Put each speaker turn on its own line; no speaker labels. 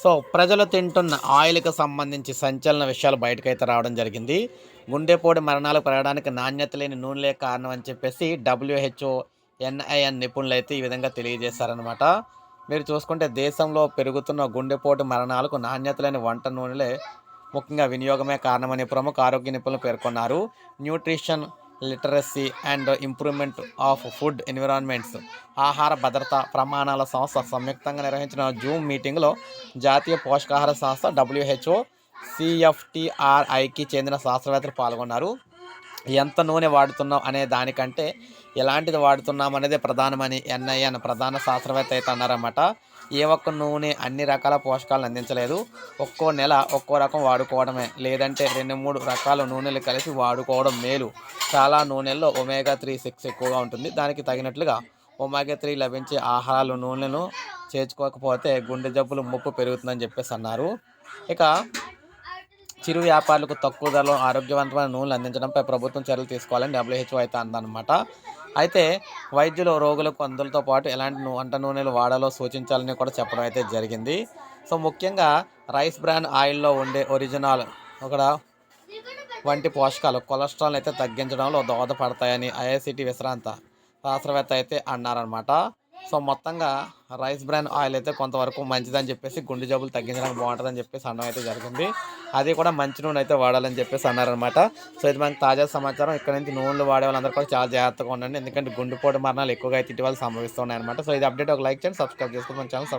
So ప్రజలు తింటున్న ఆయిల్‌కి సంబంధించి సంచలన విషయాలు బయటకైతే రావడం జరిగింది. గుండెపోటు మరణాలు పెరగడానికి నాణ్యత లేని నూనెలే కారణం అని చెప్పేసి డబ్ల్యూహెచ్ఓ, ఎన్ఐఎన్ నిపుణులైతే ఈ విధంగా తెలియజేశారనమాట. మీరు చూసుకుంటే దేశంలో పెరుగుతున్న గుండెపోటు మరణాలకు నాణ్యత లేని వంట నూనెలే ముఖ్యంగా వినియోగమే కారణమని ప్రముఖ ఆరోగ్య నిపుణులు పేర్కొన్నారు. Nutrition literacy and improvement of food environments ఆహార భద్రతా ప్రమాణాల సంస్థ సంయుక్తంగా నిర్వహించిన జూమ్ మీటింగ్‌లో జాతీయ పోషకాహార సంస్థ డబ్ల్యూహెచ్ఓ, సిఎఫ్టిఆర్ఐకి చెందిన శాస్త్రవేత్తలు పాల్గొన్నారు. ఎంత నూనె వాడుతున్నాం అనే దానికంటే ఎలాంటిది వాడుతున్నాం అనేదే ప్రధానమని ఎన్ఐఎన్ ప్రధాన శాస్త్రవేత్త అయితే అన్నారన్నమాట. ఏ ఒక్క నూనె అన్ని రకాల పోషకాలను అందించలేదు. ఒక్కో నెల ఒక్కో రకం వాడుకోవడమే, లేదంటే 2, 3 రకాల నూనెలు కలిసి వాడుకోవడం మేలు. చాలా నూనెల్లో ఒమేగా 3, 6 ఎక్కువగా ఉంటుంది. దానికి తగినట్లుగా ఒమేగా 3 లభించే ఆహారాలు నూనెలను చేర్చుకోకపోతే గుండె జబ్బులు ముప్పు పెరుగుతుందని చెప్పేసి అన్నారు. ఇక చిరు వ్యాపారులకు తక్కువ ధరలో ఆరోగ్యవంతమైన నూనెలు అందించడంపై ప్రభుత్వం చర్యలు తీసుకోవాలని డబ్ల్యూహెచ్ఓ అయితే అందనమాట. అయితే వైద్యులు రోగులకు మందులతో పాటు ఎలాంటి వంట నూనెలు వాడాలో సూచించాలని కూడా చెప్పడం అయితే జరిగింది. సో ముఖ్యంగా రైస్ బ్రాన్ ఆయిల్‌లో ఉండే ఒరిజినాల్ ఒక వంటి పోషకాలు కొలెస్ట్రాల్‌ని అయితే తగ్గించడంలో దోహదపడతాయని ఐఐసీటీ విశ్రాంత శాస్త్రవేత్త అయితే అన్నారనమాట. సో మొత్తంగా రైస్ బ్రాన్ ఆయిల్ అయితే కొంతవరకు మంచిదని చెప్పేసి గుండె జబ్బులు తగ్గించడానికి బాగుంటుందని చెప్పేసి అనడం అయితే జరిగింది. అది కూడా మంచి నూనె అయితే వాడాలని చెప్పేసి అన్నారనమాట. సో ఇది మనకి తాజా సమాచారం. ఇక్కడ నుంచి నూనెలు వాడే వాళ్ళందరూ కూడా చాలా జాగ్రత్తగా ఉండండి. ఎందుకంటే గుండెపోటు మరణాలు ఎక్కువగా అయితే ఇటీవల సంభవిస్తున్నాయన్నమాట. సో ఇది అప్డేట్ ఒక లైక్ చేయండి, సబ్స్క్రైబ్ చేసుకోండి మన ఛానల్